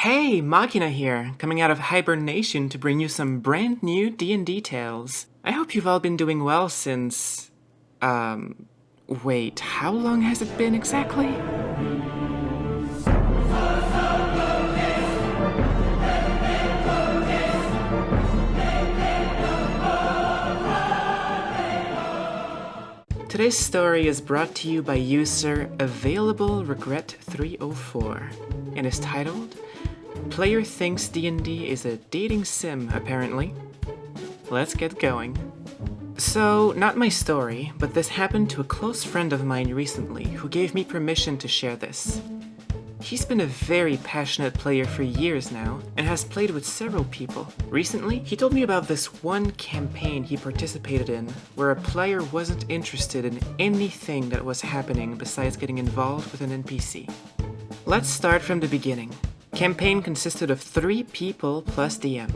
Hey, Machina here, coming out of hibernation to bring you some brand new D&D tales. I hope you've all been doing well since... wait, how long has it been exactly? Today's story is brought to you by user AvailableRegret304 and is titled Player Thinks D&D is a Dating Sim, apparently. Let's get going. So, not my story, but this happened to a close friend of mine recently who gave me permission to share this. He's been a very passionate player for years now, and has played with several people. Recently, he told me about this one campaign he participated in, where a player wasn't interested in anything that was happening besides getting involved with an NPC. Let's start from the beginning. Campaign consisted of 3 people plus DM.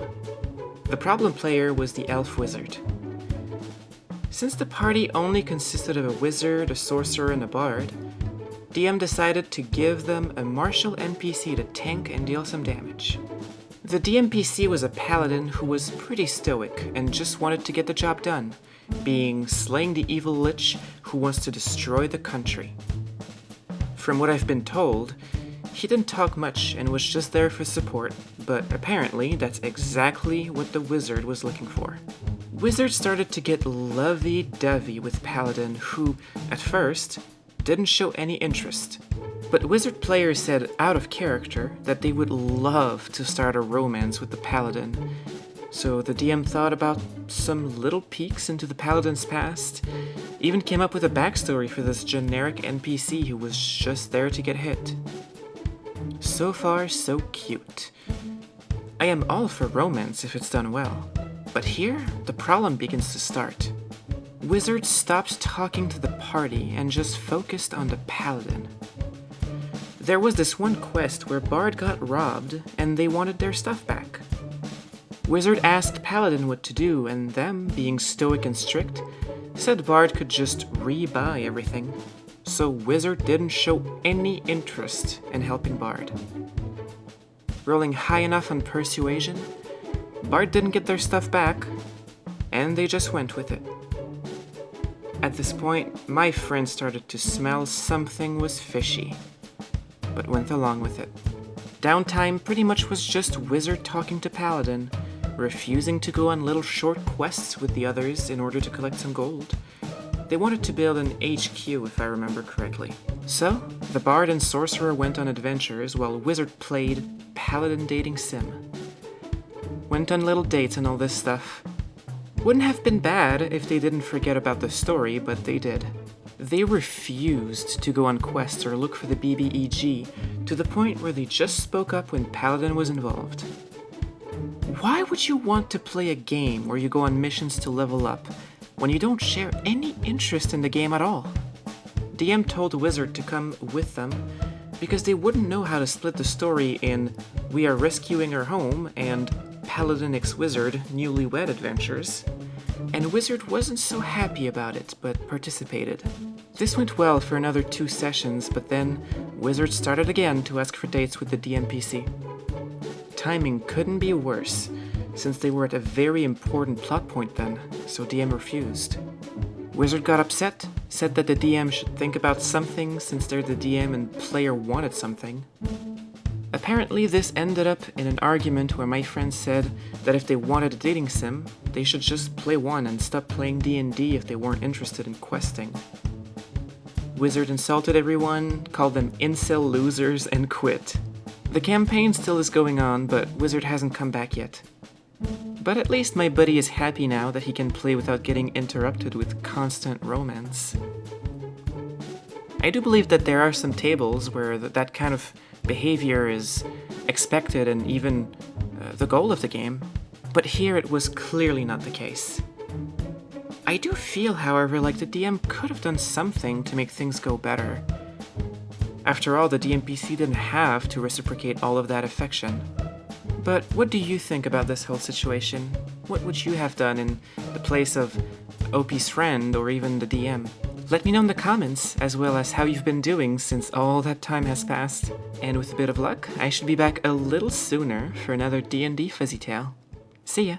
The problem player was the elf wizard. Since the party only consisted of a wizard, a sorcerer, and a bard, DM decided to give them a martial NPC to tank and deal some damage. The DMPC was a paladin who was pretty stoic and just wanted to get the job done, being slaying the evil lich who wants to destroy the country. From what I've been told, he didn't talk much and was just there for support, but apparently that's exactly what the wizard was looking for. Wizard started to get lovey-dovey with Paladin, who, at first, didn't show any interest. But Wizard players said out of character that they would love to start a romance with the Paladin. So the DM thought about some little peeks into the Paladin's past, even came up with a backstory for this generic NPC who was just there to get hit. So far, so cute. I am all for romance if it's done well. But here, the problem begins to start. Wizard stopped talking to the party and just focused on the paladin. There was this one quest where Bard got robbed and they wanted their stuff back. Wizard asked Paladin what to do, and them, being stoic and strict, said Bard could just re-buy everything. So Wizard didn't show any interest in helping Bard. Rolling high enough on persuasion, Bard didn't get their stuff back, and they just went with it. At this point, my friend started to smell something was fishy, but went along with it. Downtime pretty much was just Wizard talking to Paladin, refusing to go on little short quests with the others in order to collect some gold. They wanted to build an HQ, if I remember correctly. So, the Bard and Sorcerer went on adventures while Wizard played Paladin Dating Sim. Went on little dates and all this stuff. Wouldn't have been bad if they didn't forget about the story, but they did. They refused to go on quests or look for the BBEG, to the point where they just spoke up when Paladin was involved. Why would you want to play a game where you go on missions to level up, when you don't share any interest in the game at all? DM told Wizard to come with them because they wouldn't know how to split the story in We Are Rescuing Our Home and Paladin x Wizard Newlywed Adventures, and Wizard wasn't so happy about it, but participated. This went well for another 2 sessions, but then Wizard started again to ask for dates with the DMPC. Timing couldn't be worse, since they were at a very important plot point then, so DM refused. Wizard got upset, said that the DM should think about something since they're the DM and player wanted something. Apparently this ended up in an argument where my friend said that if they wanted a dating sim, they should just play one and stop playing D&D if they weren't interested in questing. Wizard insulted everyone, called them incel losers, and quit. The campaign still is going on, but Wizard hasn't come back yet. But at least my buddy is happy now that he can play without getting interrupted with constant romance. I do believe that there are some tables where that kind of behavior is expected and even the goal of the game, but here it was clearly not the case. I do feel, however, like the DM could have done something to make things go better. After all, the DMPC didn't have to reciprocate all of that affection. But what do you think about this whole situation? What would you have done in the place of OP's friend or even the DM? Let me know in the comments, as well as how you've been doing since all that time has passed. And with a bit of luck, I should be back a little sooner for another D&D Fuzzy Tale. See ya!